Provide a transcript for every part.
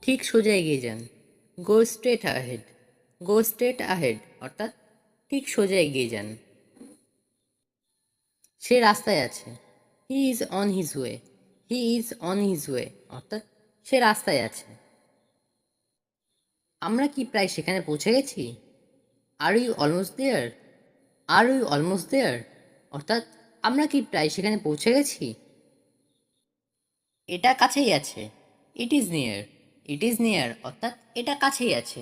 ঠিক সোজা এগিয়ে যান। Go straight ahead. Go straight ahead অর্থাৎ ঠিক সোজা এগিয়ে যান। সে রাস্তায় আছে। He is on his way. He is on his way অর্থাৎ সে রাস্তায় আছে। আমরা কি প্রায় সেখানে পৌঁছে গেছি? Are you almost there. Are you almost there অর্থাৎ আমরা কি প্রায় সেখানে পৌঁছে গেছি? এটা কাছেই আছে। It is near. It is near অর্থাৎ এটা কাছেই আছে।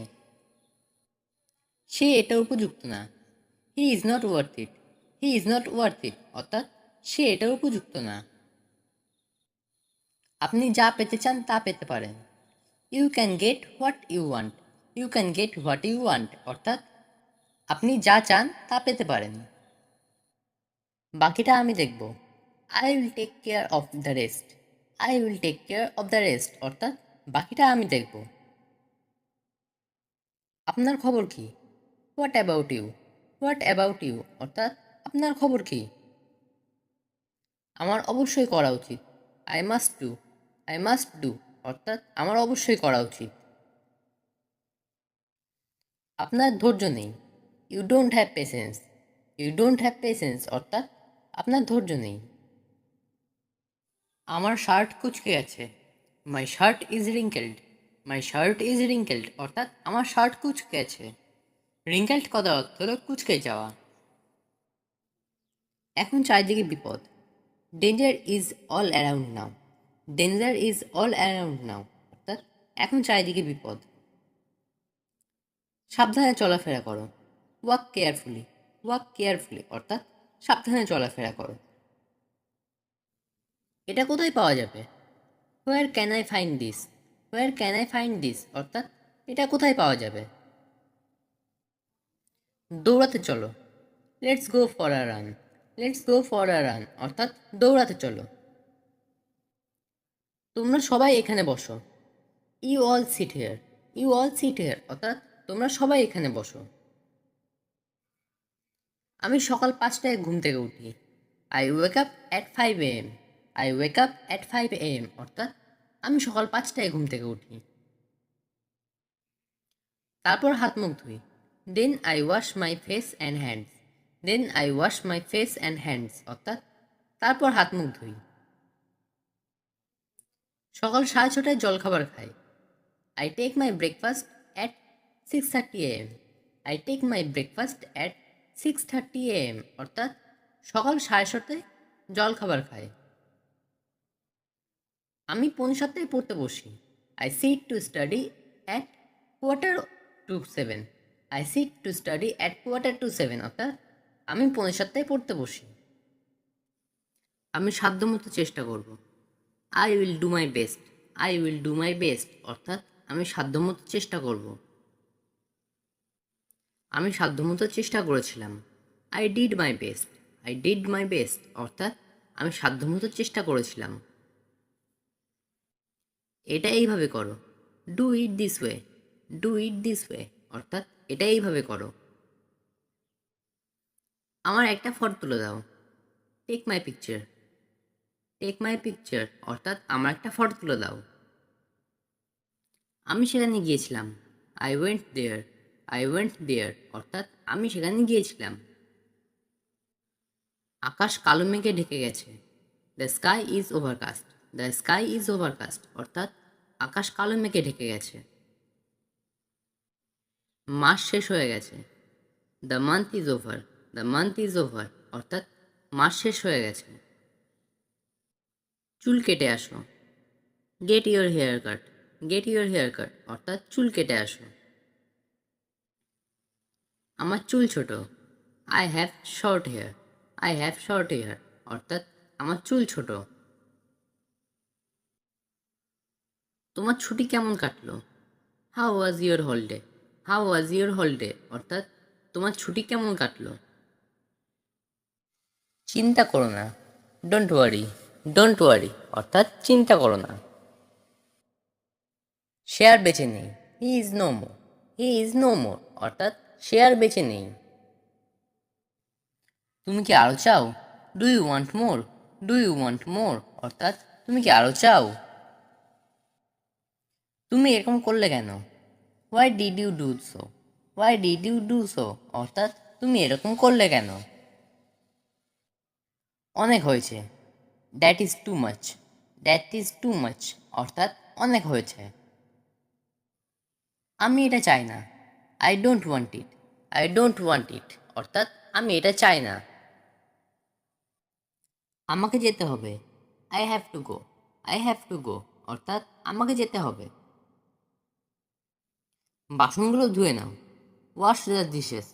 সে এটা উপযুক্ত না। He is not worth it. He is not worth it অর্থাৎ সে এটার উপযুক্ত না। আপনি যা পেতে চান তা পেতে পারেন। You can get what you want. You can get what you want অর্থাৎ আপনি যা চান তা পেতে পারেন। বাকিটা আমি দেখব। I will take care of the rest. I will take care of the rest অর্থাৎ বাকিটা আমি দেখব। আপনার খবর কি? What about you. What about you অর্থাৎ আপনার খবর কি? আমার অবশ্যই করা উচিত। I must do. I must do অর্থাৎ আমার অবশ্যই করা উচিত। আপনার ধৈর্য নেই। You don't have patience. You don't have patience অর্থাৎ আপনার ধৈর্য নেই। আমার শার্ট কুঁচকে গেছে। মাই shirt is wrinkled. My shirt is wrinkled অর্থাৎ আমার শার্ট কুঁচকে গেছে। রিঙ্কেলড কথার অর্থ হলো কুঁচকে যাওয়া। এখন চারিদিকে বিপদ। Danger is all around now. Danger is all around now অর্থাৎ এখন চারিদিকে বিপদ। সাবধানে চলাফেরা করো। Walk carefully. ওয়াক কেয়ারফুলি অর্থাৎ সাবধানে চলাফেরা করো। এটা কোথায় পাওয়া যাবে? Where can I find this. Where can I find this অর্থাৎ এটা কোথায় পাওয়া যাবে? দৌড়াতে চলো। Let's go for a run. Let's go for a run অর্থাৎ দৌড়াতে চলো। তোমরা সবাই এখানে বসো। You all sit here. You all sit here অর্থাৎ তোমরা সবাই এখানে বসো। আমি সকাল 5টায় ঘুম থেকে উঠি। I wake up at 5 AM। I wake up at 5 AM অর্থাৎ আমি সকাল 5টায় ঘুম থেকে উঠি। তারপর হাত মুখ ধুই। Then I wash my face and hands. Then I wash my face and hands অর্থাৎ তারপর হাত মুখ ধুই। সকাল 6:30টায় জলখাবার খাই। I take my breakfast at 6:30 AM। I take my breakfast at 6:30 AM অর্থাৎ সকাল 6:30টায় জলখাবার খাই। আমি 6:45টায় পড়তে বসি। I sit to study at 6:45। I sit to study at 6:45 অর্থাৎ আমি 6:45টায় পড়তে বসি। আমি সাধ্যমতো চেষ্টা করব। I will do my best. I will do my best অর্থাৎ আমি সাধ্যমতো চেষ্টা করব। আমি সাধ্যমতো চেষ্টা করেছিলাম। I did my best. I did my best অর্থাৎ আমি সাধ্যমতো চেষ্টা করেছিলাম। এটা এইভাবে করো। Do it this way. Do it this way অর্থাৎ এটা এইভাবে করো। আমার একটা ফটো তুলে দাও। Take my picture. Take my picture অর্থাৎ আমার একটা ফটো তুলে দাও। আমি সেখানে গিয়েছিলাম। I went there. I went there অর্থাৎ আমি সেখানে গিয়েছিলাম। আকাশ কালো মেঘে ঢেকে গেছে। The sky is overcast. The sky is overcast অর্থাৎ আকাশ কালো মেঘে ঢেকে গেছে। মাস শেষ হয়ে গেছে। The month is over. The month is over অর্থাৎ মাস শেষ হয়ে গেছে। চুল কেটে আসো। Get your hair cut. Get your hair cut অর্থাৎ চুল কেটে আসো। আমার চুল ছোট। I have short hair. I have short hair অর্থাৎ আমার চুল ছোট। তোমার ছুটি কেমন কাটলো? How was your holiday. How was your holiday অর্থাৎ তোমার ছুটি কেমন কাটলো? চিন্তা করো না। Don't worry. ডোন্ট ওয়ারি অর্থাৎ চিন্তা করো না। সে আর বেঁচে নেই। He is no more. He is no more অর্থাৎ সে আর বেঁচে নেই। তুমি কি আরও চাও? Do you want more. Do you want more অর্থাৎ তুমি কি আরও চাও? তুমি এরকম করলে কেন? Why did you do so? Why did you do so? অর্থাৎ তুমি এরকম করলে কেন? অনেক হয়েছে। That is too much. That is too much. অর্থাৎ অনেক হয়েছে। আমি এটা চাই না। I don't want it. I don't want it. অর্থাৎ আমি এটা চাই না। আমাকে যেতে হবে। I have to go. I have to go. অর্থাৎ আমাকে যেতে হবে। বাসনগুলো ধুয়ে নাও। Wash the dishes.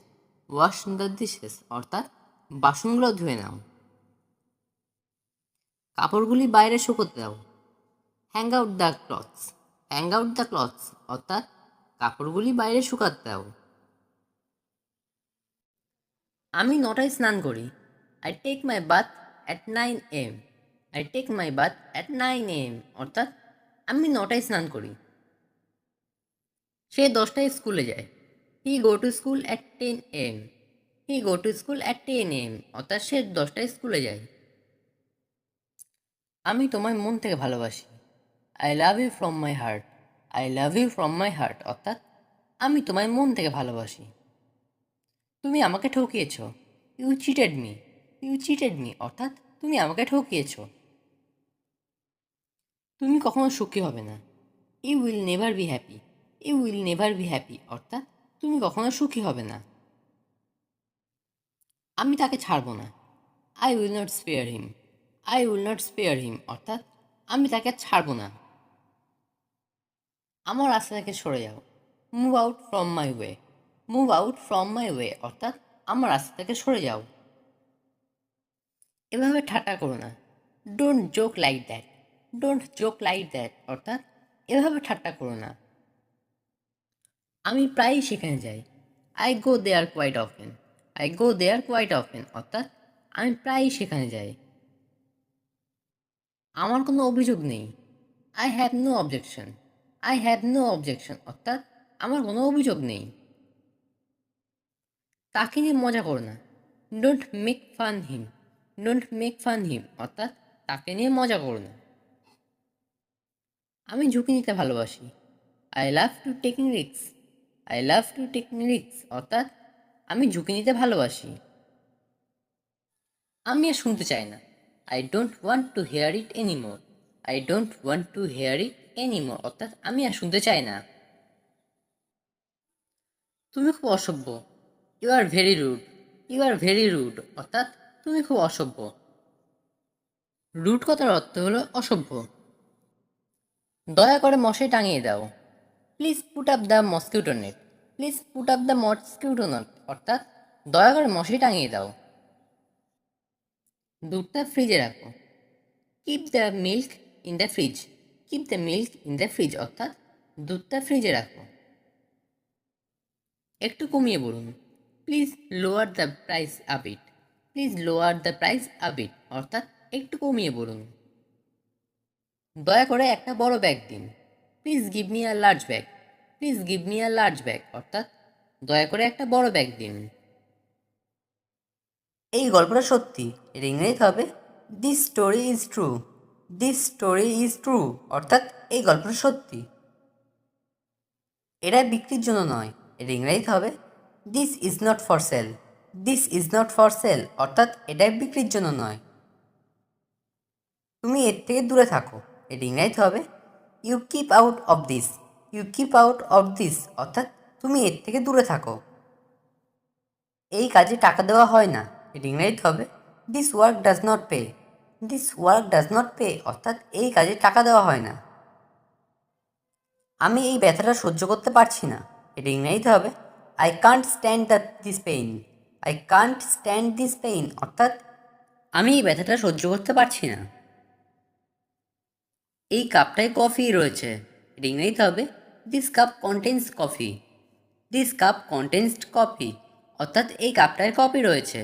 Wash the dishes. অর্থাৎ বাসনগুলো ধুয়ে নাও। কাপড়গুলি বাইরে শুকোতে দাও। Hang out the clothes. Hang out the clothes. অর্থাৎ কাপড়গুলি বাইরে শুকাতে দাও। আমি 9টায় স্নান করি। I take my bath at 9 AM। I take my bath at 9 AM। অর্থাৎ আমি 9টায় স্নান করি। সে 10টায় স্কুলে যায়। He go to school at 10 AM। He go to school at 10 AM। অর্থাৎ সে 10টায় স্কুলে যায়। আমি তোমায় মন থেকে ভালোবাসি। I love you from my heart. I love you from my heart. অর্থাৎ আমি তোমায় মন থেকে ভালোবাসি। তুমি আমাকে ঠকিয়েছ। You cheated me. You cheated me. অর্থাৎ তুমি আমাকে ঠকিয়েছ। তুমি কখনো সুখী হবে না। You will never be happy. You will never be happy. অর্থাৎ তুমি কখনো সুখী হবে না। আমি তাকে ছাড়ব না। I will not spare him. I will not spare him. অর্থাৎ আমি তাকে ছাড়ব না। আমার রাস্তা থেকে সরে যাও। Move out from my way. Move out from my way. অর্থাৎ আমার রাস্তা থেকে সরে যাও। এভাবে ঠাট্টা করো না। Don't joke like that. Don't joke like that. অর্থাৎ এভাবে ঠাট্টা করো না। আমি প্রায়ই সেখানে যাই। I go there quite often. I go there quite often. অর্থাৎ আমি প্রায়ই সেখানে যাই। আমার কোনো অভিযোগ নেই। I have no objection. I have no objection. অর্থাৎ আমার কোনো অভিযোগ নেই। তাকে নিয়ে মজা করো না। Don't make fun him. Don't make fun him. অর্থাৎ তাকে নিয়ে মজা করো না। আমি ঝুঁকি নিতে ভালোবাসি। I love to taking risk. I love to taking risk. অর্থাৎ আমি ঝুঁকি নিতে ভালোবাসি। আমি আর শুনতে চাই না। I don't want to hear it anymore. I don't want to hear it anymore. অর্থাৎ আমি আর শুনতে চাই না। তুমি খুব অসভ্য। You are very rude. You are very rude. অর্থাৎ তুমি খুব অসভ্য। রুড কথার অর্থ হলো অসভ্য। দয়া করে মশাই টাঙিয়ে দাও। Please put up the mosquito net. Please put up the mosquito net. অর্থাৎ দয়া করে মশাই টাঙিয়ে দাও। দুধটা ফ্রিজে রাখো। Keep the milk in the fridge. Keep the milk in the fridge. অর্থাৎ দুধটা ফ্রিজে রাখো। একটু কমিয়ে বলুন। Please lower the price a bit. Please lower the price a bit. অর্থাৎ একটু কমিয়ে বলুন। দয়া করে একটা বড় ব্যাগ দিন। Please give me a large bag. Please give me a large bag. অর্থাৎ দয়া করে একটা বড় ব্যাগ দিন। এই গল্পটা সত্যি। এর ইংরেজি হবে this story is true. This story is true. অর্থাৎ এই গল্পটা সত্যি। এটা বিক্রির জন্য নয়। এর ইংরেজি হবে this is not for sale. This is not for sale. অর্থাৎ এটা বিক্রির জন্য নয়। তুমি এর থেকে দূরে থাকো। এর ইংরেজি হবে you keep out of this. You keep out of this. অর্থাৎ তুমি এর থেকে দূরে থাকো। এই কাজে টাকা দেওয়া হয় না। এর ইংরেজি হবে this work does not pay. This work does not pay. অর্থাৎ এই কাজে টাকা দেওয়া হয় না। আমি এই ব্যথাটা সহ্য করতে পারছি না। এর ইংরেজিতে হবে I can't stand this pain. I can't stand this pain. অর্থাৎ আমি এই ব্যথাটা সহ্য করতে পারছি না। এই কাপটায় কফি রয়েছে। এর ইংরেজিতে হবে this cup contains coffee. This cup contains coffee. অর্থাৎ এই কাপটায় কফি রয়েছে।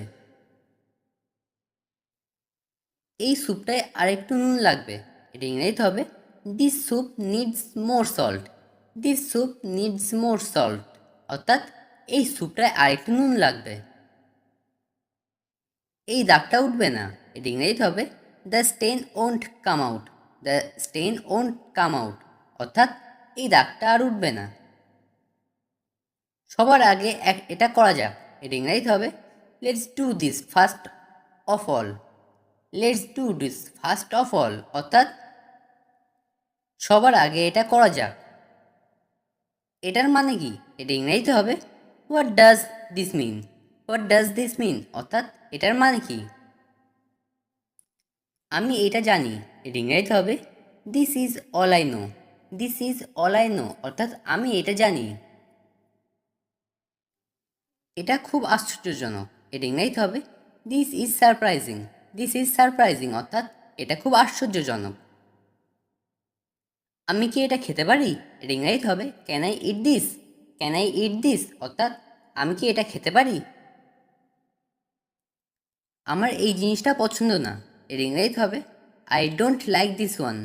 এই স্যুপটায় আরেকটু নুন লাগবে। এর ইংরেজিতে হবে this soup needs more salt. This soup needs more salt. অর্থাৎ এই স্যুপটায় আরেকটু নুন লাগবে। এই দাগটা উঠবে না। এর ইংরেজিতে হবে the stain won't come out. The stain won't come out. অর্থাৎ এই দাগটা আর উঠবে না। সবার আগে এটা করা যাক, এটা ইংরাজিতে হবে let's do this first of all. Let's do this first of all অর্থাৎ সবার আগে এটা করা যাক। এটার মানে কি? এটা ইংরাজিতে হবে what does this mean. What does this mean অর্থাৎ এটার মানে কি? আমি এটা জানি, এটা ইংরাজিতে হবে this is all I know. This is all I know অর্থাৎ আমি এটা জানি। এটা খুব আশ্চর্যজনক, এটা ইংরাজিতে হবে this is surprising. This is surprising অর্থাৎ এটা খুব আশ্চর্যজনক। আমি কি এটা খেতে পারি? এটা ইংরাজিতে হবে can I eat this. Can I eat this অর্থাৎ আমি কি এটা খেতে পারি? আমার এই জিনিসটা পছন্দ না, এর ইংরেজিতে হবে I don't like this one.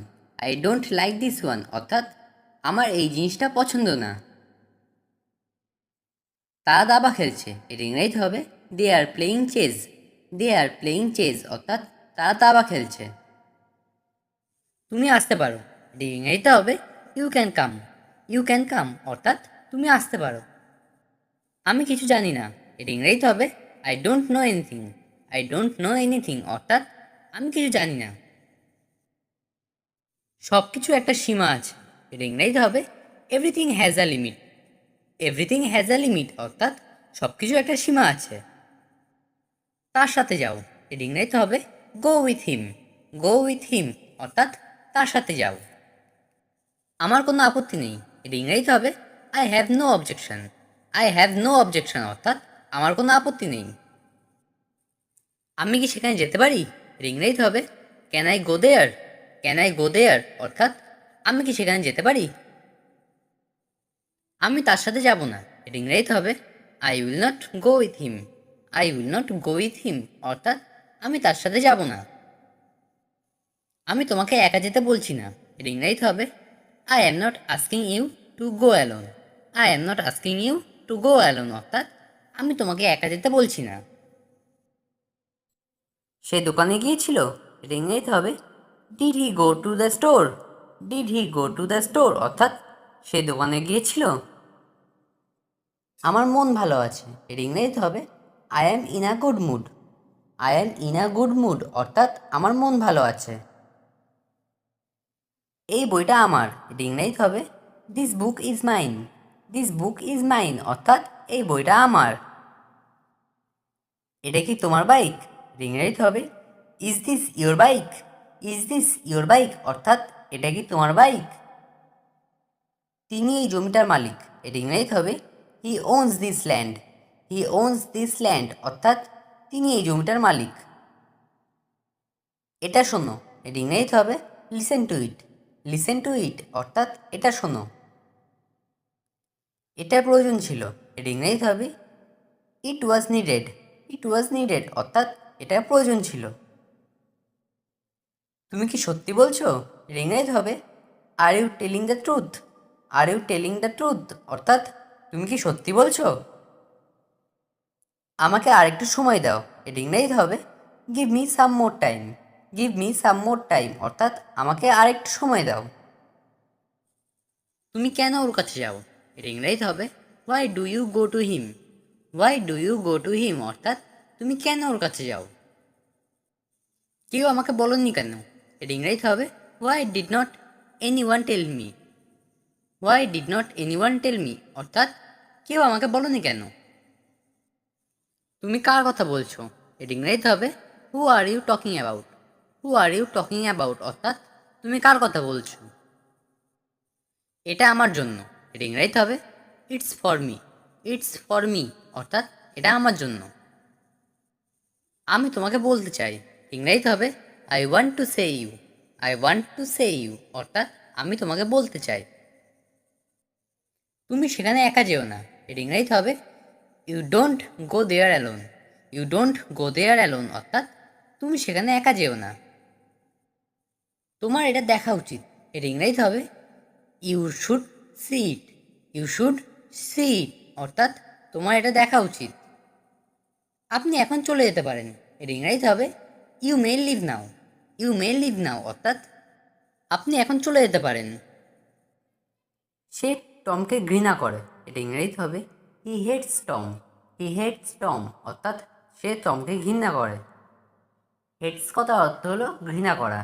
I don't like this one অর্থাৎ আমার এই জিনিসটা পছন্দ না। তারা দাবা খেলছে, এর ইংরেজিতে হবে they are playing chess. They are playing chess অর্থাৎ তারা দাবা খেলছে। তুমি আসতে পারো, এর ইংরেজিতে হবে you can come. You can come অর্থাৎ তুমি আসতে পারো। আমি কিছু জানি না, এর ইংরেজিতে হবে I don't know anything. I don't know anything অর্থাৎ আমি কিছু জানি না। সব কিছু একটা সীমা আছে, এর ইংরেজিতে হবে everything has a limit. Everything has a limit অর্থাৎ সব কিছু একটা সীমা আছে। তার সাথে যাও, এর ইংরেজিতে হবে go with him. Go with him অর্থাৎ তার সাথে যাও। আমার কোনো আপত্তি নেই, এর ইংরেজিতে হবে I have no objection. I have no objection অর্থাৎ আমার কোনো আপত্তি নেই। আমি কি সেখানে যেতে পারি? এর ইংরেজিতে হবে can I go there. Can I go there অর্থাৎ আমি কি সেখানে যেতে পারি? আমি তার সাথে যাব না, এর ইংরেজিতে হবে I will not go with him. I will not go with him অর্থাৎ আমি তার সাথে যাব না। আমি তোমাকে একা যেতে বলছি না, এর ইংরেজিতে হবে I am not asking you to go alone. I am not asking you to go alone অর্থাৎ আমি তোমাকে একা যেতে বলছি না। সে দোকানে গিয়েছিল, এর ইংরেজিতে হবে did he go to the store. Did he go to the store অর্থাৎ সে দোকানে গিয়েছিল। আমার মন ভালো আছে, এর ইংরেজিতে হবে I am in a good mood. I am in a good mood অর্থাৎ আমার মন ভালো আছে। এই বইটা আমার, এর ইংরেজিতে হবে this book is mine. This book is mine অর্থাৎ এই বইটা আমার। এটা কি তোমার বাইক? এর ইংরেজিতে হবে is this your bike. Is this your bike অর্থাৎ এটা কি তোমার বাইক? তিনি এই জমিটার মালিক, এর ইংরেজিতে হবে he owns this land. He owns this land অর্থাৎ তিনি এই জমিটার মালিক। এটা শোনো, এর ইংরেজিতে হবে listen to it. Listen to it অর্থাৎ এটা শোনো। এটা প্রয়োজন ছিল, এর ইংরেজিতে হবে ইট ওয়াজ নিডেড। ইট ওয়াজ নিডেড অর্থাৎ এটা প্রয়োজন ছিল। তুমি কি সত্যি বলছো? এর ইংরেজিতে হবে are you telling the truth. Are you telling the truth অর্থাৎ তুমি কি সত্যি বলছো? আমাকে আরেকটু সময় দাও, এর ইংরেজিতে হবে give me some more time. Give me some more time অর্থাৎ আমাকে আরেকটু সময় দাও। তুমি কেন ওর কাছে যাও? এর ইংরেজিতে হবে why do you go to him. Why do you go to him অর্থাৎ তুমি কেন ওর কাছে যাও? কেউ আমাকে বলেননি কেন? এর ইংরেজিতে হবে why did not anyone tell me. Why did not anyone tell me অর্থাৎ কেউ আমাকে বলেনি কেন? তুমি কার কথা বলছো? এর ইংরেজিতে হবে who are you talking about. Who are you talking about অর্থাৎ তুমি কার কথা বলছো? এটা আমার জন্য, এর ইংরেজিতে হবে it's for me. It's for me অর্থাৎ এটা আমার জন্য। আমি তোমাকে বলতে চাই, ইংরেজিতে হবে I want to say you. I want to say you অর্থাৎ আমি তোমাকে বলতে চাই। তুমি সেখানে একা যেও না, এর ইংরেজিতে হবে you don't go there alone. You don't go there alone অর্থাৎ তুমি সেখানে একা যেও না। তোমার এটা দেখা উচিত, এর ইংরেজিতে হবে you should see it. You should see it অর্থাৎ তোমার এটা দেখা উচিত। আপনি এখন চলে যেতে পারেন, এর ইংরেজিতে হবে you may leave now. You may leave now অর্থাৎ আপনি এখন চলে যেতে পারেন। সে টমকে ঘৃণা করে। এটা ইংরেজিতে হবে হি হেটস টম। হি হেটস টম অর্থাৎ সে টমকে ঘৃণা করে। হেটস কথার অর্থ হলো ঘৃণা করা।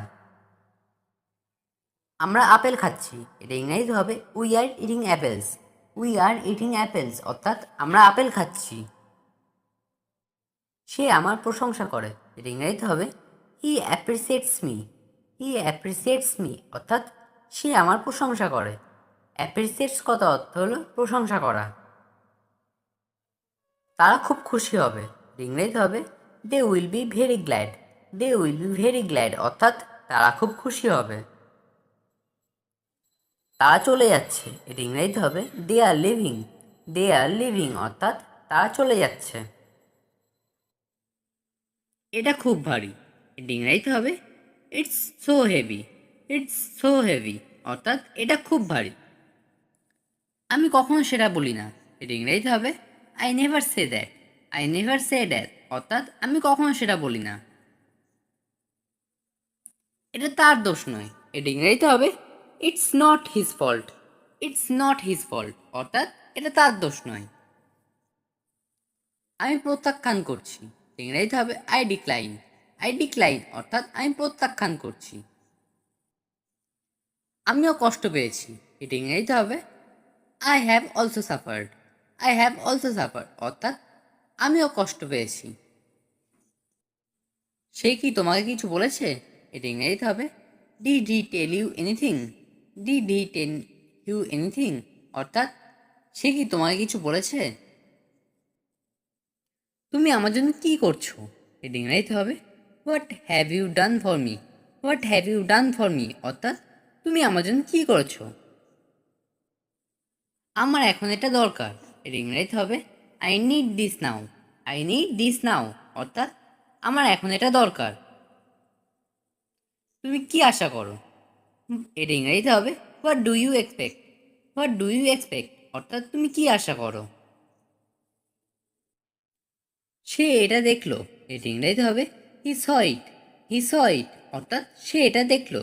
আমরা আপেল খাচ্ছি। এটা ইংরেজিতে হবে we are eating apples. We are eating apples অর্থাৎ আমরা আপেল খাচ্ছি। সে আমার প্রশংসা করে। এটা ইংরেজিতে হবে হি অ্যাপ্রিসিয়েটস মি। হি অ্যাপ্রিসিয়েটস মি অর্থাৎ সে আমার প্রশংসা করে। অ্যাপ্রিসিয়েটস কথা অর্থ হলো প্রশংসা করা। তারা খুব খুশি হবে। ইংরেজিতে হবে they will be very glad. They will be very glad অর্থাৎ তারা খুব খুশি হবে। তারা চলে যাচ্ছে। এটা ইংরেজিতে হবে they R living. They R living অর্থাৎ তারা চলে যাচ্ছে। এটা খুব ভারী। এটা ইংরেজিতে হবে it's so heavy. It's so heavy অর্থাৎ এটা খুব ভারী। আমি কখনো সেটা বলি না। এটা ইংরেজিতে হবে I never say that. I never say that অর্থাৎ আমি কখনো সেটা বলি না। এটা তার দোষ নয়। এটা ইংরেজিতে হবে it's not his fault. It's not his fault অর্থাৎ এটা তার দোষ নয়। আমি প্রত্যাখ্যান করছি। ইংরেজিতে হবে আই ডিক্লাইন। আই ডিক্লাইন অর্থাৎ আমি প্রত্যাখ্যান করছি। আমিও কষ্ট পেয়েছি। এটা ইংরেজিতে হবে I have also suffered. I have also suffered অর্থাৎ আমিও কষ্ট পেয়েছি। সে কি তোমাকে কিছু বলেছে? এটা ইংরেজিতে হবে did he tell you anything. Did he tell you anything অর্থাৎ সে কি তোমাকে কিছু বলেছে? তুমি আমার জন্য কি করছো? এটা ইংরেজিতে হবে what have you done for me. What have you done for me অর্থাৎ তুমি আমার জন্য কি করেছো? আমার এখন এটা দরকার। এটা ইংরেজিতে হবে I need this now. I need this now অর্থাৎ আমার এখন এটা দরকার। তুমি কি আশা করো? এটা ইংরেজিতে হবে what do you expect. What do you expect অর্থাৎ তুমি কি আশা করো? সে এটা দেখলো। এটা ইংরেজিতে হবে হি স ইট। হি স ইট অর্থাৎ সে এটা দেখলো।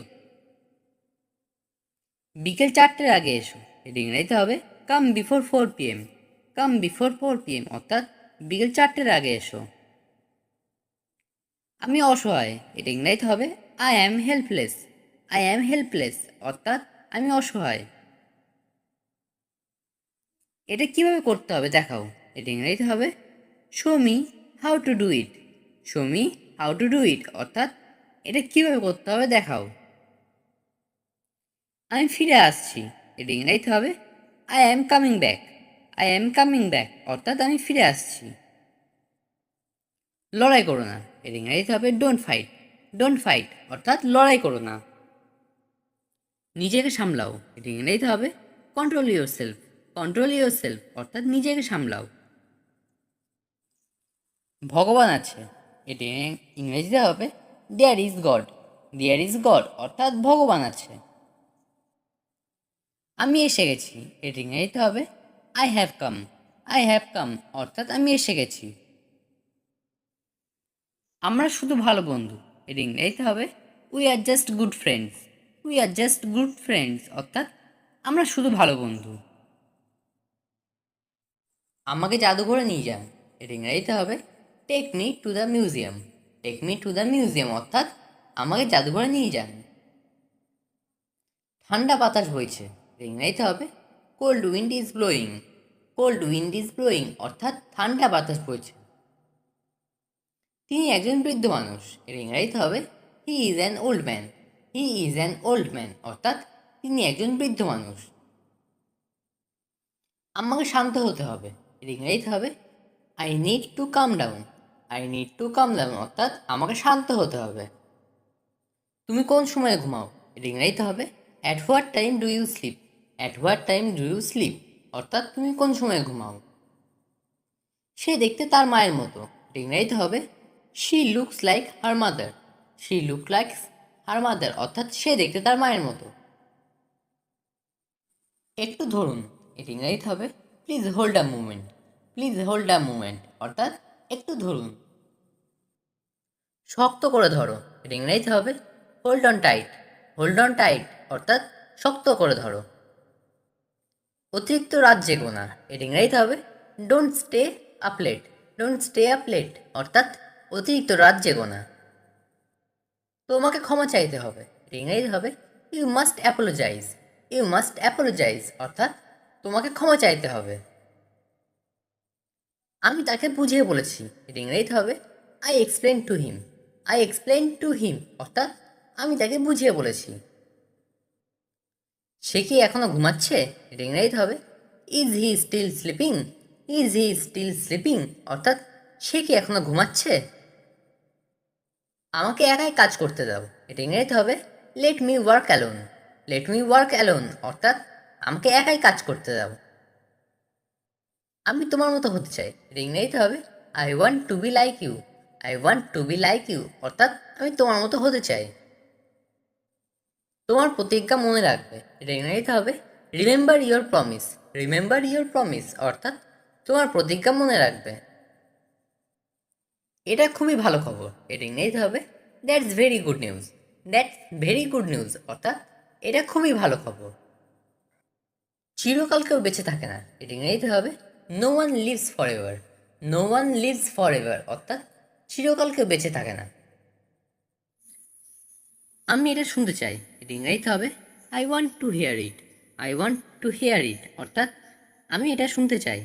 বিকেল 4টের আগে এসো। এটা ইংরেজিতে হবে come before 4 PM। Come before 4 PM অর্থাৎ বিকেল 4টের আগে এসো। আমি অসহায়। এটা ইংরেজিতে হবে I am helpless. I am helpless অর্থাৎ আমি অসহায়। এটা কিভাবে করতে হবে দেখাও। এটা ইংরেজিতে হবে show me how to do it. Show me how to do it অর্থাৎ এটা কিভাবে করতে হবে দেখাও। আমি ফিরে আসছি। এটা ইংরেজিতে হবে I am coming back. I am coming back অর্থাৎ আমি ফিরে আসছি। লড়াই করো না। এটা ইংরেজিতে হবে ডোন্ট ফাইট। ডোন্ট ফাইট অর্থাৎ লড়াই করো না। নিজেকে সামলাও। এটা ইংরেজিতে হবে control yourself. Control yourself অর্থাৎ নিজেকে সামলাও। ভগবান আছে। এটি ইংরেজিতে হবে there is God. There is God অর্থাৎ ভগবান আছে। আমি এসে গেছি। এটি ইংরেজিতে হবে I have come. I have come অর্থাৎ আমি এসে গেছি। আমরা শুধু ভালো বন্ধু। এটি ইংরেজিতে হবে we are just good friends. We are just good friends অর্থাৎ আমরা শুধু ভালো বন্ধু। আমাকে জাদুঘরে নিয়ে যান। এটা ইংরেজিতে হবে take me to the museum. Take me to the museum অর্থাৎ আমাকে জাদুঘরে নিয়ে যান। ঠান্ডা বাতাস বইছে। এটা ইংরেজিতে হবে cold wind is blowing. Cold wind is blowing অর্থাৎ ঠান্ডা বাতাস বইছে। তিনি একজন বৃদ্ধ মানুষ। এর ইংরেজিতে হবে he is an old man. He is an old man অর্থাৎ তিনি একজন বৃদ্ধ মানুষ। আমাকে শান্ত হতে হবে। এর ইংরেজিতে হবে I need to calm down. I need to calm down অর্থাৎ আমাকে শান্ত হতে হবে। তুমি কোন সময়ে ঘুমাও? এর ইংরেজিতে হবে at what time do you sleep. At what time do you sleep অর্থাৎ তুমি কোন সময়ে ঘুমাও। সে দেখতে তার মায়ের মতো। এর ইংরেজিতে হবে she looks like her mother. She look like her mother অর্থাৎ সে দেখতে তার মায়ের মতো। একটু ধরুন। এটি ইংরেজিতে হবে please hold a moment. Please hold a moment অর্থাৎ একটু ধরুন। শক্ত করে ধরো। এটি ইংরেজিতে হবে hold on tight. Hold on tight অর্থাৎ শক্ত করে ধরো। অতিরিক্ত রাত জেগো না, এর ইংরেজিতে হবে don't stay up late. Don't stay up late অর্থাৎ অতিরিক্ত রাত জেগো না। তোমাকে ক্ষমা চাইতে হবে, এর ইংরেজিতে হবে you must apologise. You must apologise অর্থাৎ তোমাকে ক্ষমা চাইতে হবে। আমি তাকে বুঝিয়ে বলেছি, এর ইংরেজিতে হবে I explain to him. I explain to him অর্থাৎ আমি তাকে বুঝিয়ে বলেছি। সে কি এখনো ঘুমাচ্ছে, এর ইংরেজিতে হবে is he still sleeping. Is he still sleeping অর্থাৎ সে কি এখনো ঘুমাচ্ছে। আমাকে একাই কাজ করতে দাও, এটা ইংরেজিতে হবে let me work alone. Let me work alone অর্থাৎ আমাকে একাই কাজ করতে দাও। আমি তোমার মতো হতে চাই, এটা ইংরেজিতে হবে I want to be like you. I want to be like you অর্থাৎ আমি তোমার মতো হতে চাই। তোমার প্রতিজ্ঞা মনে রাখবে, এটা ইংরেজিতে হবে remember your promise. Remember your promise অর্থাৎ তোমার প্রতিজ্ঞা মনে রাখবে। এটা খুবই ভালো খবর, এটা ইংরেজিতে হবে that's very good news. That's very good news অর্থাৎ এটা খুবই ভালো খবর। চিরকাল কেউ বেঁচে থাকে না, এটা ইংরেজিতে হবে no one lives forever. No one lives forever অর্থাৎ চিরকাল কেউ বেঁচে থাকে না। আমি এটা শুনতে চাই, এটা ইংরেজিতে হবে I want to hear it. I want to hear it অর্থাৎ আমি এটা শুনতে চাই।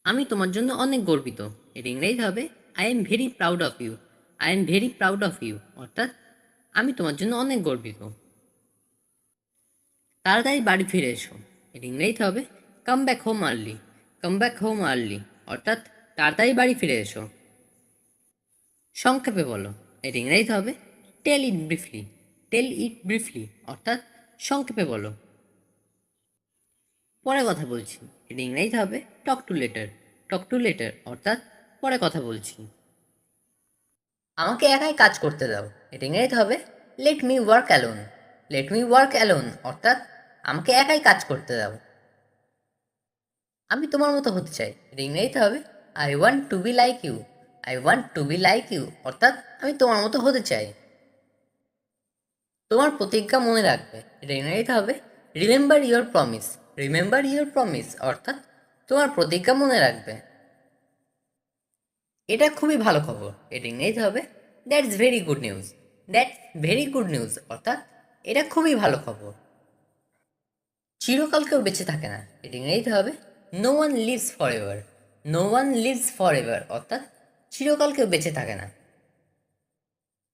আমি তোমার জন্য অনেক গর্বিত, এর ইংরেজিতে হবে I am very proud of you. I am very proud of you অর্থাৎ আমি তোমার জন্য অনেক গর্বিত। তাড়াতাড়ি বাড়ি ফিরে এসো, এর ইংরেজিতে হবে come back home early. Come back home early অর্থাৎ তাড়াতাড়ি বাড়ি ফিরে এসো। সংক্ষেপে বলো, এর ইংরেজিতে হবে টেল ইট ব্রিফলি। টেল ইট ব্রিফলি অর্থাৎ সংক্ষেপে বলো। পরে কথা বলছি, এর ইংরেজিতে হবে talk to letter. Talk to letter অর্থাৎ পরে কথা বলছি। আমাকে একাই কাজ করতে দাও, এটা ইংরেজিতে হবে let me work alone. Let me work alone অর্থাৎ আমাকে একাই কাজ করতে দাও। আমি তোমার মতো হতে চাই, এটা ইংরেজিতে হবে I want to be like you. I want to be like you অর্থাৎ আমি তোমার মতো হতে চাই। তোমার প্রতিজ্ঞা মনে রাখবে, এটা ইংরেজিতে হবে remember your promise. Remember your promise অর্থাৎ তোমার প্রতিজ্ঞা মনে রাখবে। এটা খুবই ভালো খবর, এটা ইংরেজিতে হবে that's very good news. That's very good news অর্থাৎ এটা খুবই ভালো খবর। চিরকাল কেউ বেঁচে থাকে না, এটা ইংরেজিতে হবে no one lives forever. No one lives forever অর্থাৎ চিরকাল কেউ বেঁচে থাকে না।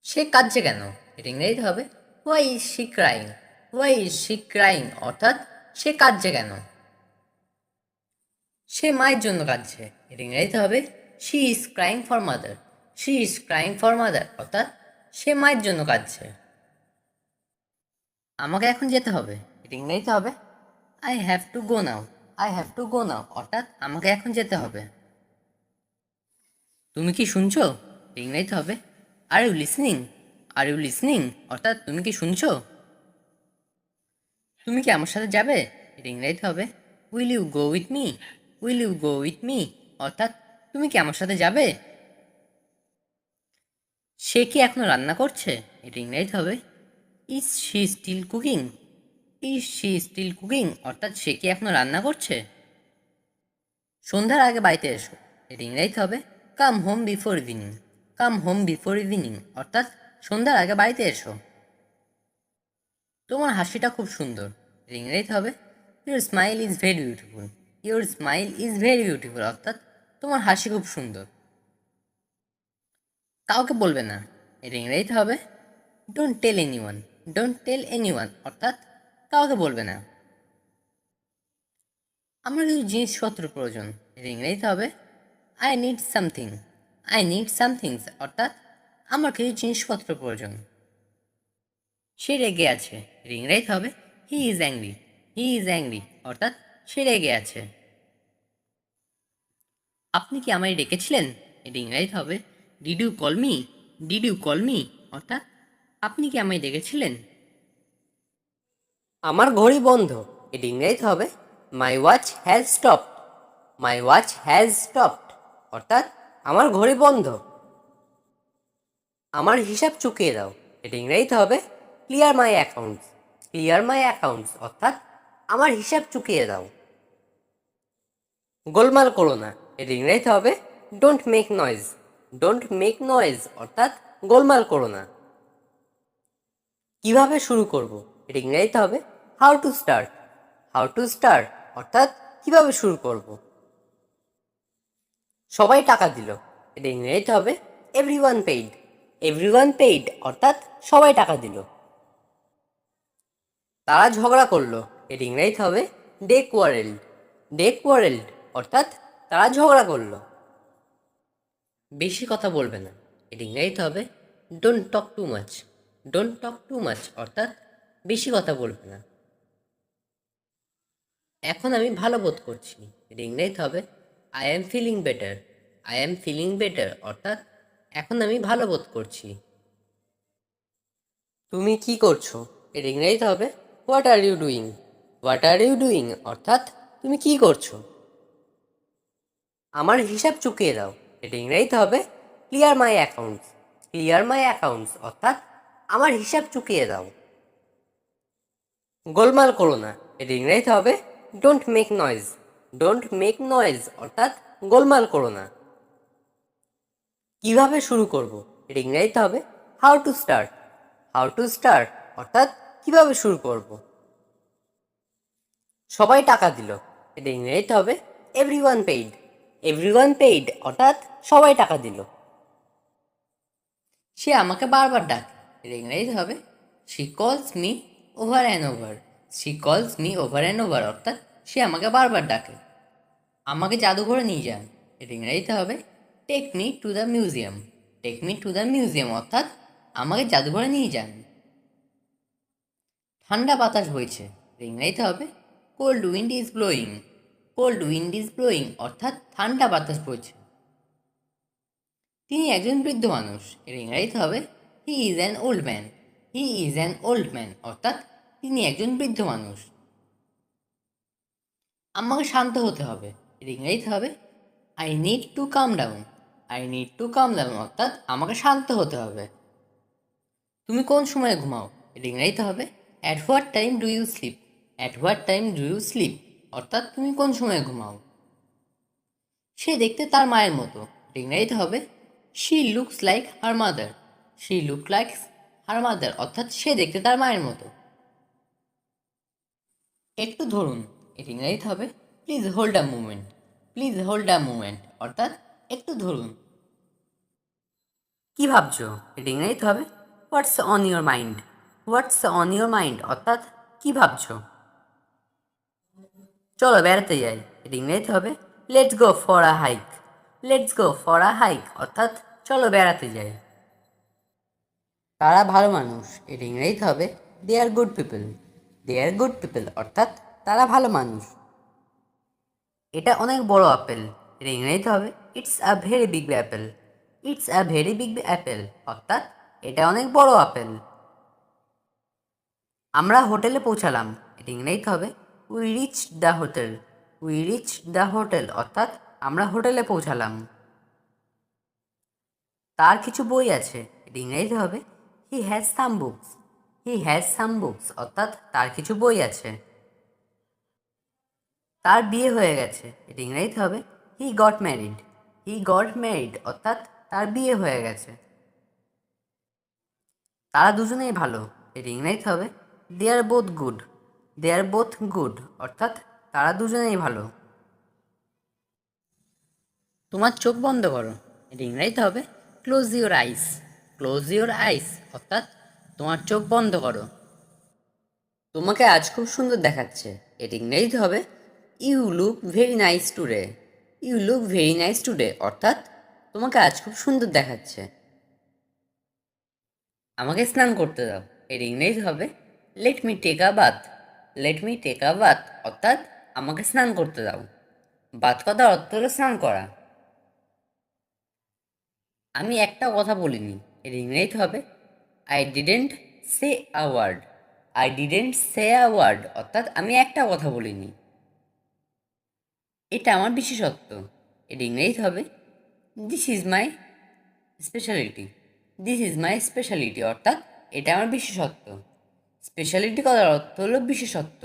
সে কাঁদছে কেন, এটা ইংরেজিতে হবে why is she crying. Why is she crying অর্থাৎ সে কাঁদছে কেন। সে মায়ের জন্য কাঁদছে, এটা ইংরেজিতে হবে she is crying for mother. She is crying for mother অর্থাৎ সে মায়ের জন্য কাঁদছে। আমাকে এখন যেতে হবে, এটা ইংরেজিতে হবে I have to go now. I have to go now অর্থাৎ আমাকে এখন যেতে হবে। তুমি কি শুনছো, ইংরেজিতে হবে are you listening. Are you listening অর্থাৎ তুমি কি শুনছো। তুমি কি আমার সাথে যাবে, এটা ইংরেজিতে হবে will you go with me. Will you go with me অর্থাৎ তুমি কি আমার সাথে যাবে। সে কি এখনো রান্না করছে, এটা ইংরেজিতে হবে is she still cooking. Is she still cooking অর্থাৎ সে কি এখনো রান্না করছে। সন্ধ্যার আগে বাড়িতে এসো, এটা ইংরেজিতে হবে come home before evening. Come home before evening অর্থাৎ সন্ধ্যার আগে বাড়িতে এসো। তোমার হাসিটা খুব সুন্দর, এটা ইংরেজিতে হবে your smile is very beautiful. Your smile is very beautiful অর্থাৎ তোমার হাসি খুব সুন্দর। কাউকে বলবে না, এটা ইংরেজিতে হবে don't tell anyone. Don't tell anyone অর্থাৎ কাউকে বলবে না। আমার কিছু জিনিসপত্র প্রয়োজন, এটা ইংরেজিতে হবে I need something. I need somethings অর্থাৎ আমার কিছু জিনিসপত্র প্রয়োজন। সে রেগে আছে, এটা ইংরেজিতে হবে he is angry. He is angry অর্থাৎ সে রেগে আছে। আপনি কি আমায় ডেকেছিলেন, এটা ইংরেজিতে হবে did you call me. Did you call me অর্থাৎ আপনি কি আমায় ডেকেছিলেন। আমার ঘড়ি বন্ধ, এটা ইংরেজিতে হবে my watch has stopped. My watch has stopped অর্থাৎ আমার ঘড়ি বন্ধ। আমার হিসাব চুকিয়ে দাও, এটা ইংরেজিতে হবে ক্লিয়ার মাই অ্যাকাউন্টস। ক্লিয়ার মাই অ্যাকাউন্টস অর্থাৎ আমার হিসাব চুকিয়ে দাও। গোলমাল করো না, এটা ইংরেজিতে হবে don't make noise. Don't make noise অর্থাৎ গোলমাল করো না। কিভাবে শুরু করব, এটা ইংরেজিতে হবে how to start. How to start অর্থাৎ কিভাবে শুরু করব। সবাই টাকা দিল, এটা ইংরেজিতে হবে এভরিওয়ান পেইড। এভরিওয়ান পেইড অর্থাৎ সবাই টাকা দিল। তারা ঝগড়া করলো, এটা ইংরেজিতে হবে দে কোয়ারেলড। দে কোয়ারেলড অর্থাৎ তারা ঝগড়া করলো। বেশি কথা বলবে না, এটা ইংরেজিতে হবে don't talk too much. Don't talk to much অর্থাৎ বেশি কথা বলবে না। এখন আমি ভালো বোধ করছি, এটা ইংরেজিতে হবে I am feeling better. I am feeling better অর্থাৎ এখন আমি ভালো বোধ করছি। তুমি কি করছো, এটা ইংরেজিতে হবে what are you doing. What are you doing অর্থাৎ তুমি কি করছো। আমার হিসাব চুকিয়ে দাও, এটা ইংরেজিতে হবে ক্লিয়ার মাই অ্যাকাউন্টস। ক্লিয়ার মাই অ্যাকাউন্টস অর্থাৎ আমার হিসাব চুকিয়ে দাও। গোলমাল করো না, এটা ইংরেজিতে হবে don't make noise. Don't make noise অর্থাৎ গোলমাল করো না। কিভাবে শুরু করব, এটা ইংরেজিতে হবে how to start. How to start অর্থাৎ কিভাবে শুরু করব। সবাই টাকা দিল, এটা ইংরেজিতে হবে এভরিওয়ান পেইড। এভরিওয়ান পেইড অর্থাৎ সবাই টাকা দিল। সে আমাকে বারবার ডাকে, এটা ইংরেজিতে হবে শি কলস me over and over. She কলস মি ওভার অ্যান্ড ওভার অর্থাৎ সে আমাকে বারবার ডাকে। আমাকে জাদুঘরে নিয়ে যান, এটা ইংরেজিতে হবে take me to the museum. Take me to the museum অর্থাৎ আমাকে জাদুঘরে নিয়ে যান। ঠান্ডা বাতাস বইছে, এটা ইংরেজিতে হবে cold wind is blowing. Cold wind is blowing অর্থাৎ ঠান্ডা বাতাস বইছে। তিনি একজন বৃদ্ধ মানুষ, এর ইংরেজিতে হবে he is an old man. He is an old man অর্থাৎ তিনি একজন বৃদ্ধ মানুষ। আমাকে শান্ত হতে হবে, এর ইংরেজিতে হবে I need to calm down. I need to calm down অর্থাৎ আমাকে শান্ত হতে হবে। তুমি কোন সময় ঘুমাও, এর ইংরেজিতে হবে at what time do you sleep. At what time do you sleep অর্থাৎ তুমি কোন সময় ঘুমাও। সে দেখতে তার মায়ের মতো, এর ইংরেজিতে হবে she looks like her mother. She look like her mother অর্থাৎ সে দেখতে তার মায়ের মতো। একটু ধরুন, এর ইংরেজিতে হবে please hold a moment. Please hold a moment অর্থাৎ একটু ধরুন। কি ভাবছো, এর ইংরেজিতে হবে হোয়াটস on your mind. What's on your mind অর্থাৎ কি ভাবছো। চলো বেড়াতে যাই, এর ইংরেজিতে হবে let's go for a hike. Let's go for a hike অর্থাৎ চলো বেড়াতে যাই। তারা ভালো মানুষ, এর ইংরেজিতে হবে they R good people. They R good people অর্থাৎ তারা ভালো মানুষ। এটা অনেক বড় আপেল, এর ইংরেজিতে হবে it's a very big Apple. It's a very big Apple অর্থাৎ এটা অনেক বড় আপেল। আমরা হোটেলে পৌঁছালাম, এটা ইংরেজিতে হবে we reach the hotel. We reach the hotel অর্থাৎ আমরা হোটেলে পৌঁছালাম। তার কিছু বই আছে, এটা ইংরেজিতে হবে he has some books. He has some books অর্থাৎ তার কিছু বই আছে। তার বিয়ে হয়ে গেছে, এটা ইংরেজিতে হবে he got married. He got married অর্থাৎ তার বিয়ে হয়ে গেছে। তারা দুজনেই ভালো, এটা ইংরেজিতে হবে they R both good. They R both good অর্থাৎ তারা দুজনেই ভালো। তোমার চোখ বন্ধ করো, এটা ইংরেজিতে হবে close your eyes. Close your eyes অর্থাৎ তোমার চোখ বন্ধ করো। তোমাকে আজ খুব সুন্দর দেখাচ্ছে, এটা ইংরেজিতে হবে you look very nice today. You look very nice today অর্থাৎ তোমাকে আজ খুব সুন্দর দেখাচ্ছে। আমাকে স্নান করতে দাও, এর ইংরেজি হবে let me take a bath. Let me take a bath অর্থাৎ আমাকে স্নান করতে দাও। বাথ কথার অর্থ হলো স্নান করা। আমি একটা কথা বলিনি, এর ইংরেজি হবে I didn't say a word. I didn't say a word অর্থাৎ আমি একটা কথা বলিনি। এটা আমার বিশেষত্ব, এর ইংরেজি হবে this is my speciality. This is my speciality অর্থাৎ এটা আমার বিশেষত্ব। স্পেশালিটি কথার অর্থ হলো বিশেষত্ব।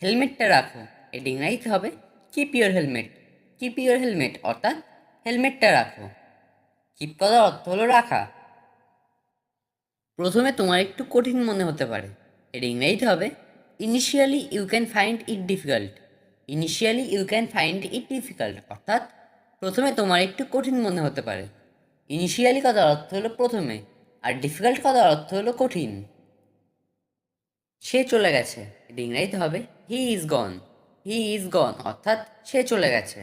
হেলমেটটা রাখো, এর ইংরাজিতে হবে keep your helmet. Keep your helmet অর্থাৎ হেলমেটটা রাখো। কিপ করার অর্থ হলো রাখা। প্রথমে তোমার একটু কঠিন মনে হতে পারে, এর ইংরাজিতে হবে initially you can find it difficult. Initially you can find it difficult অর্থাৎ প্রথমে তোমার একটু কঠিন মনে হতে পারে। ইনিশিয়ালি কথার অর্থ হলো প্রথমে, আর ডিফিকাল্ট কথার অর্থ হলো কঠিন। সে চলে গেছে, এর ইংরাজিতে হবে he is gone. He is গন অর্থাৎ সে চলে গেছে।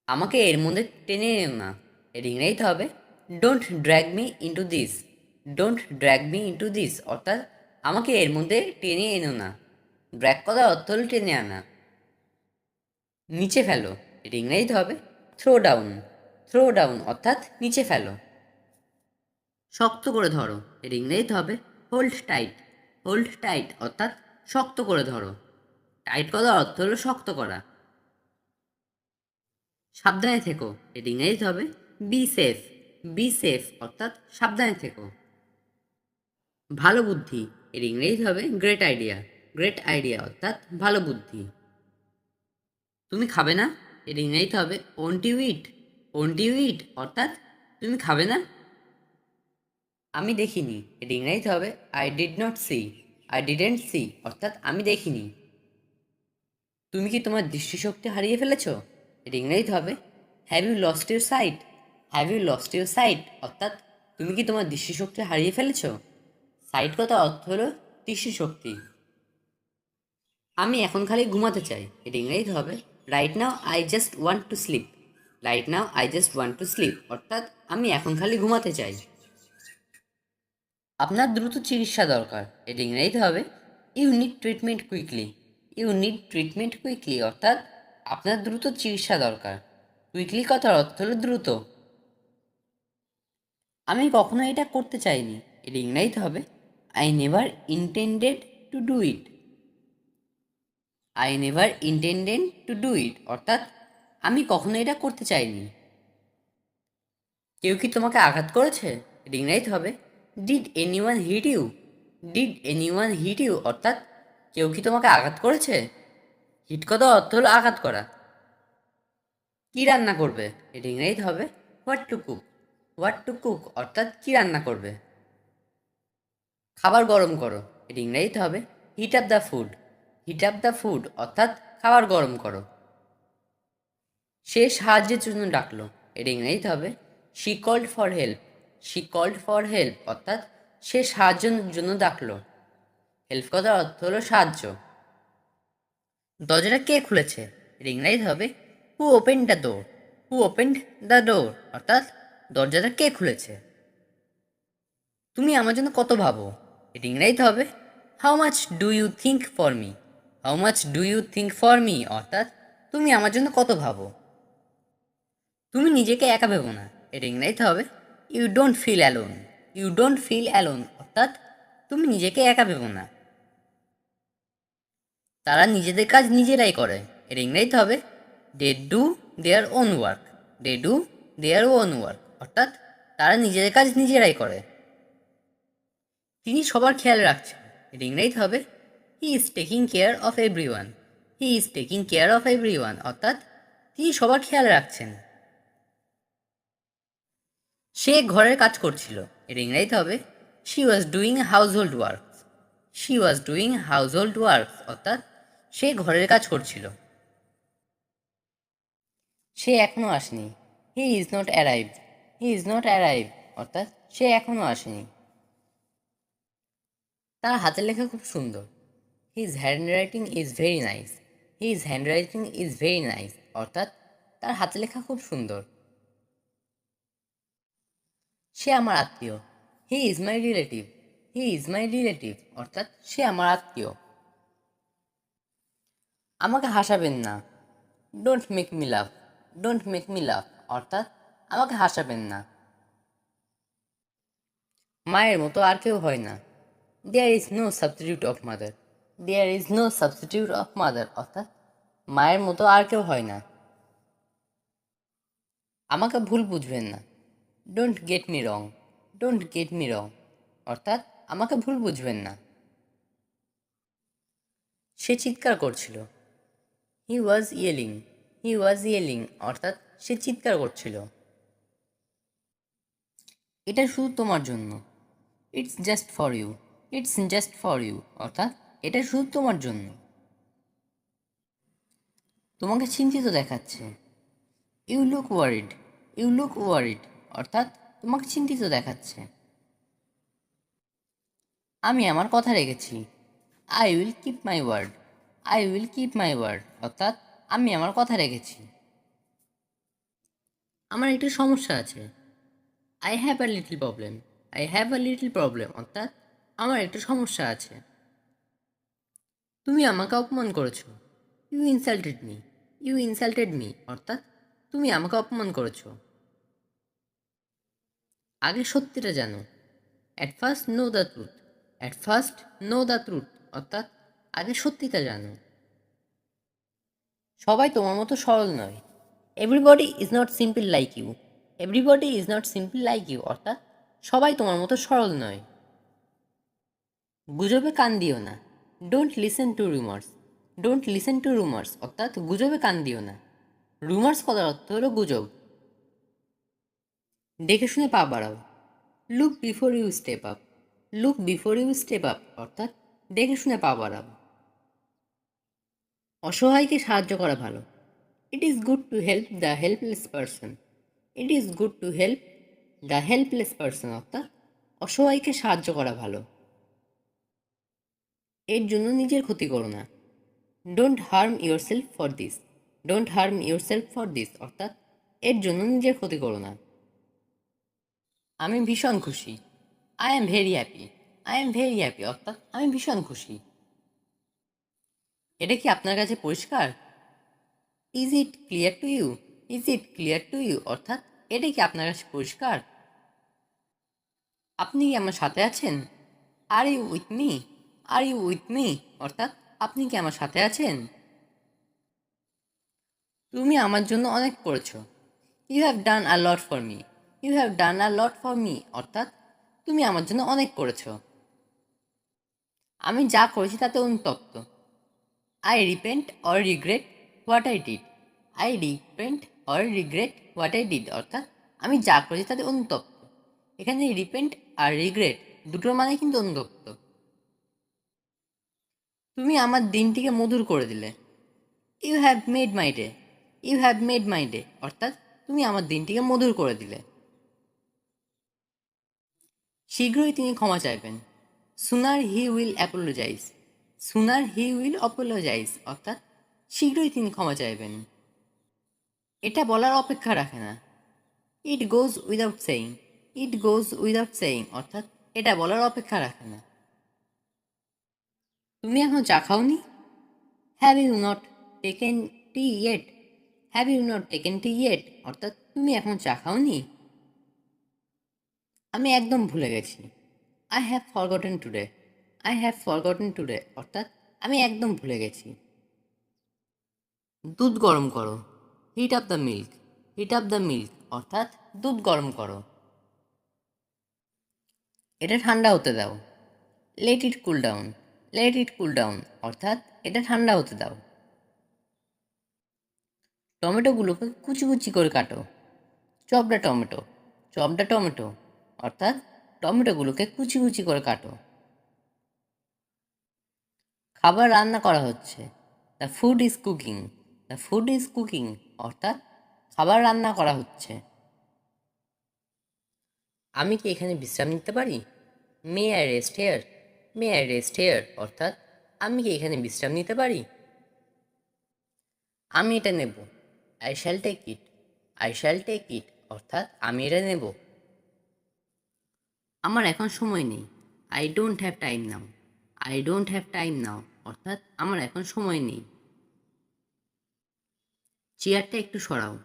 আমাকে এর মধ্যে টেনে এনো না, এর ইংরাজিতে হবে don't drag me into this. Don't drag me into this অর্থাৎ আমাকে এর মধ্যে টেনে এনো না। ড্র্যাগ করার অর্থ হল টেনে আনা। নিচে ফেলো, এর ইংরাজিতে হবে থ্রো ডাউন। থ্রো ডাউন অর্থাৎ নিচে ফেলো। শক্ত করে ধরো, এর ইংরেজিতে হবে হোল্ড টাইট। হোল্ড টাইট অর্থাৎ শক্ত করে ধরো। টাইট করার অর্থ হলো শক্ত করা। সাবধানে থেকো, এর ইংরেজিতে হবে বি সেফ। বি সেফ অর্থাৎ সাবধানে থেকো। ভালো বুদ্ধি, এর ইংরেজিতে হবে গ্রেট আইডিয়া। গ্রেট আইডিয়া অর্থাৎ ভালো বুদ্ধি। তুমি খাবে না, এর ইংরেজিতে হবে won't you eat. Won't you eat অর্থাৎ তুমি খাবে না। আমি দেখিনি, এর ইংরেজিতে হবে I did not see. I didn't see অর্থাৎ আমি দেখিনি। তুমি কি তোমার দৃষ্টিশক্তি হারিয়ে ফেলেছ, এর ইংরেজিতে হবে have you lost your sight. Have you lost your sight অর্থাৎ তুমি কি তোমার দৃষ্টিশক্তি হারিয়ে ফেলেছ। সাইট কথা অর্থ হলো দৃষ্টিশক্তি। আমি এখন খালি ঘুমাতে চাই, এর ইংরেজিতে হবে right now I just want to sleep. Right now I just want to sleep অর্থাৎ আমি এখন খালি ঘুমাতে চাই। আপনার দ্রুত চিকিৎসা দরকার, এর ইংরেজিতে হবে you need treatment quickly. You need treatment quickly অর্থাৎ আপনার দ্রুত চিকিৎসা দরকার। কুইকলি কথার অর্থ হলো দ্রুত। আমি কখনো এটা করতে চাইনি, এর ইংরেজিতে হবে I never intended to do it. I never intended to do it অর্থাৎ আমি কখনো এটা করতে চাইনি। কেউ কি তোমাকে আঘাত করেছে, এর ইংরেজিতে হবে did anyone hit you. Did anyone hit you অর্থাৎ কেউ কি তোমাকে আঘাত করেছে। হিট কথা অর্থ হলো আঘাত করা। কি রান্না করবে, এর ইংরেজিতে হবে what to cook. What to cook অর্থাৎ কি রান্না করবে। খাবার গরম করো, এর ইংরেজিতে হবে hit up the food. Hit up the food অর্থাৎ খাবার গরম করো। সে সাহায্যের জন্য ডাকলো, এর ইংরেজিতে হবে she called for help. She called for help অর্থাৎ সে সাহায্যের জন্য ডাকলো। হেল্প কথার অর্থ হলো সাহায্য। দরজাটা কে খুলেছে, এর ইংরেজিতে হবে হু open the door. Who open the door অর্থাৎ দরজাটা কে খুলেছে। তুমি আমার জন্য কত ভাবো, এর ইংরেজিতে হবে how much do you think for me. How much do you think for me অর্থাৎ তুমি আমার জন্য কত ভাবো। তুমি নিজেকে একা ভেবো না, এর ইংরেজিতে হবে you don't feel alone. You don't feel alone অর্থাৎ তুমি নিজেকে একা ভেবো না। তারা নিজেদের কাজ নিজেরাই করে, এর ইংরেজিতে হবে they do their own work. They do their own work অর্থাৎ তারা নিজেদের কাজ নিজেরাই করে। তিনি সবার খেয়াল রাখছেন, এর ইংরেজিতে হবে he is taking care of every one. He is taking care of every one অর্থাৎ তিনি সবার খেয়াল রাখছেন। সে ঘরের কাজ করছিল, এর ইংরেজিতে হবে she was doing house hold work. She was doing house hold work অর্থাৎ সে ঘরের কাজ করছিল। সে এখনও আসেনি, he is not arrive. He is not arrive অর্থাৎ সে এখনও আসেনি। তার হাতের লেখা খুব সুন্দর, his handwriting is very nice. His handwriting is very nice অর্থাৎ তার হাতের লেখা খুব সুন্দর। সে আমার আত্মীয়, he is my relative. He is my relative অর্থাৎ সে আমার আত্মীয়। আমাকে হাসাবেন না, don't make me love. Don't make me লাভ অর্থাৎ আমাকে হাসাবেন না। মায়ের মতো আর কেউ হয় না, there is no substitute of mother. There is no substitute of mother অর্থাৎ মায়ের মতো আর কেউ হয় না। আমাকে ভুল বুঝবেন না, don't get me wrong. Don't get me রং অর্থাৎ আমাকে ভুল বুঝবেন না। সে চিৎকার করছিল। হি ওয়াজ ইয়েলিং। হি ওয়াজ ইয়েলিং অর্থাৎ সে চিৎকার করছিল। এটা শুধু তোমার জন্য। It's just for you. It's just for you অর্থাৎ এটা শুধু তোমার জন্য। তোমাকে চিন্তিত দেখাচ্ছে। You look worried. You look worried অর্থাৎ তোমাকে চিন্তিত দেখাচ্ছে। আমি আমার কথা রেখেছি। I will keep my word. I will keep my word অর্থাৎ আমি আমার কথা রেখেছি। আমার একটা সমস্যা আছে। I have a little problem. I have a little problem অর্থাৎ আমার একটা সমস্যা আছে। তুমি আমাকে অপমান করেছো। You insulted me. You insulted me অর্থাৎ তুমি আমাকে অপমান করেছো। আগে সত্যিটা জানো। At first know the truth. At first know the truth অর্থাৎ আগে সত্যিটা জানো। সবাই তোমার মতো সরল নয়। Everybody is not simple like you. Everybody is not simple like you অর্থাৎ সবাই তোমার মতো সরল নয়। গুজবে কান দিও না। Don't listen to rumours. Don't listen to rumours অর্থাৎ গুজবে কান দিও না। রুমার্স কথার অর্থ হলো গুজব। দেখে শুনে পা বাড়াও। Look before you step up. Look before you step up অর্থাৎ দেখে শুনে পা বাড়াও। অসহায়কে সাহায্য করা ভালো। It is good to help the helpless person. It is good to help the helpless person অর্থাৎ অসহায়কে সাহায্য করা ভালো। এর জন্য নিজের ক্ষতি করো না। Don't harm your self for this. Don't harm your self for this অর্থাৎ এর জন্য নিজের ক্ষতি করো না। আমি ভীষণ খুশি। I am very happy. I am very happy অর্থাৎ আমি ভীষণ খুশি। এটা কি আপনার কাছে পরিষ্কার? Is it clear to you? Is it clear to you অর্থাৎ এটা কি আপনার কাছে পরিষ্কার? আপনি কি আমার সাথে আছেন? Are you with me? Are you with me অর্থাৎ আপনি কি আমার সাথে আছেন? তুমি আমার জন্য অনেক করেছো। You have done a lot for me. You have done a lot for me অর্থাৎ তুমি আমার জন্য অনেক করেছো। আমি যা করেছি তাতে অনুতপ্ত। I repent or regret what I did. I repent or regret what I did অর্থাৎ আমি যা করেছি তাতে অনুতপ্ত। এখানে রিপেন্ট আর রিগ্রেট দুটোর মানে কিন্তু অনুতপ্ত। তুমি আমার দিনটিকে মধুর করে দিলে। You have made my day. You have made my day অর্থাৎ তুমি আমার দিনটিকে মধুর করে দিলে। শীঘ্রই তিনি ক্ষমা চাইবেন। Sooner he will apologise. Sooner he will apologise অর্থাৎ শীঘ্রই তিনি ক্ষমা চাইবেন। এটা বলার অপেক্ষা রাখে না। ইট গোজ উইদাউট সেইং। ইট গোজ উইদাউট সেইং অর্থাৎ এটা বলার অপেক্ষা রাখে না। তুমি এখন চা খাওনি? Have you not taken tea yet? Have you not taken tea yet অর্থাৎ তুমি এখন চা খাওনি? আমি একদম ভুলে গেছি। I have forgotten today. I have forgotten today অর্থাৎ আমি একদম ভুলে গেছি। দুধ গরম করো। Heat up the milk. Heat up the milk অর্থাৎ দুধ গরম করো। এটা ঠান্ডা হতে দাও। Let it cool down. Let it cool down অর্থাৎ এটা ঠান্ডা হতে দাও। টমেটোগুলোকে কুচি কুচি করে কাটো। Chop the tomato. Chop the tomato অর্থাৎ টমেটোগুলোকে কুচি কুচি করে কাটো। খাবার রান্না করা হচ্ছে। The food is cooking. The food is cooking অর্থাৎ খাবার রান্না করা হচ্ছে। আমি কি এখানে বিশ্রাম নিতে পারি? May I rest here? May I rest here অর্থাৎ আমি কি এখানে বিশ্রাম নিতে পারি? আমি এটা নেব। I shall take it. I shall take it অর্থাৎ আমি এটা নেব। আমার এখন সময় নেই। I don't have time now. I don't have time now অর্থাৎ আমার এখন সময় নেই। চেয়ারটা একটু সরাও।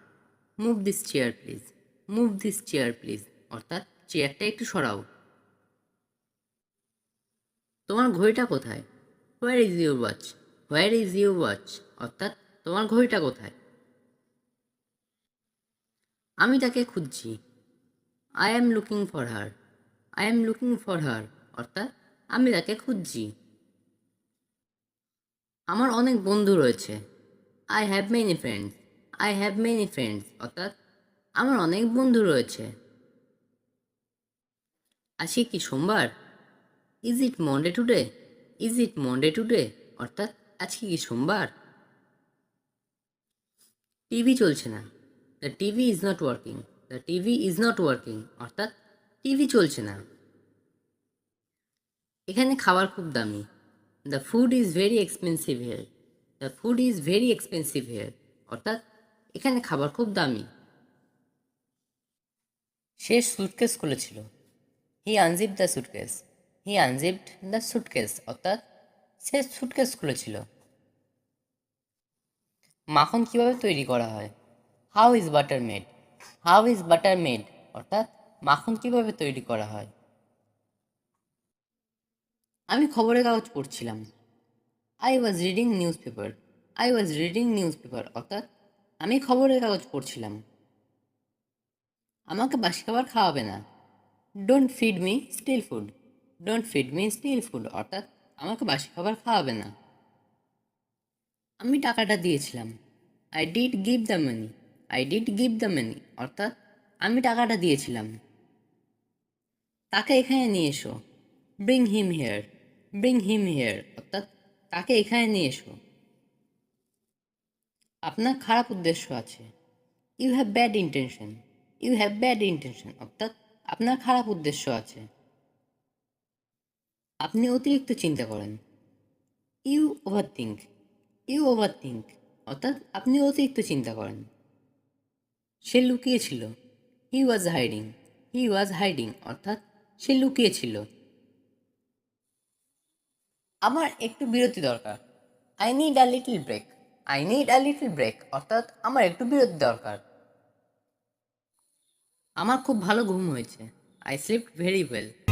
Move this chair please. Move this chair please অর্থাৎ চেয়ারটা একটু সরাও। তোমার ঘড়িটা কোথায়? Where is your watch? Where is your watch অর্থাৎ তোমার ঘড়িটা কোথায়? আমি তাকে খুঁজছি। I am looking for her. I am looking for her অর্থাৎ আমি তাকে খুঁজছি। আমার অনেক বন্ধু রয়েছে। I have many friends. I have many friends অর্থাৎ আমার অনেক বন্ধু রয়েছে। আজকে কি সোমবার? Is it Monday today? Is it Monday today অর্থাৎ আজকে কি সোমবার? টিভি চলছে না। The TV is not working. The TV is not working অর্থাৎ টিভি চলছে না। এখানে খাবার খুব দামি। The food is very expensive hair. The food is very expensive here অর্থাৎ এখানে খাবার খুব দামি। সে সুটকেস খুলেছিল। He unzip the suitcase. He unzipped the suitcase অর্থাৎ সে সুটকেস খুলেছিল। মাখন কিভাবে তৈরি করা হয়? How is butter made? How is butter made অর্থাৎ মাখন কিভাবে তৈরি করা হয়? আমি খবরের কাগজ পড়ছিলাম। I was reading news paper. I was reading news paper অর্থাৎ আমি খবরের কাগজ পড়ছিলাম। আমাকে বাসি খাবার খাওয়াবে না। Don't feed me stale food. Don't feed me stale food অর্থাৎ আমাকে বাসি খাবার খাওয়াবে না। আমি টাকাটা দিয়েছিলাম। I did give the money. I did give the money অর্থাৎ আমি টাকাটা দিয়েছিলাম। তাকে এখানে নিয়ে এসো। Bring him here. Bring him here অর্থাৎ তাকে এখানে নিয়ে এসো। আপনার খারাপ উদ্দেশ্য আছে। You have bad intention. You have bad intention অর্থাৎ আপনার খারাপ উদ্দেশ্য আছে। আপনি অতিরিক্ত চিন্তা করেন। You overthink. You overthink অর্থাৎ আপনি অতিরিক্ত চিন্তা করেন। সে লুকিয়েছিল। হি ওয়াজ হাইডিং। হি ওয়াজ হাইডিং অর্থাৎ সে লুকিয়েছিল। আমার একটু বিরতি দরকার। I need a little break. I need a little break অর্থাৎ আমার একটু বিরতি দরকার। আমার খুব ভালো ঘুম হয়েছে। I slipped very well.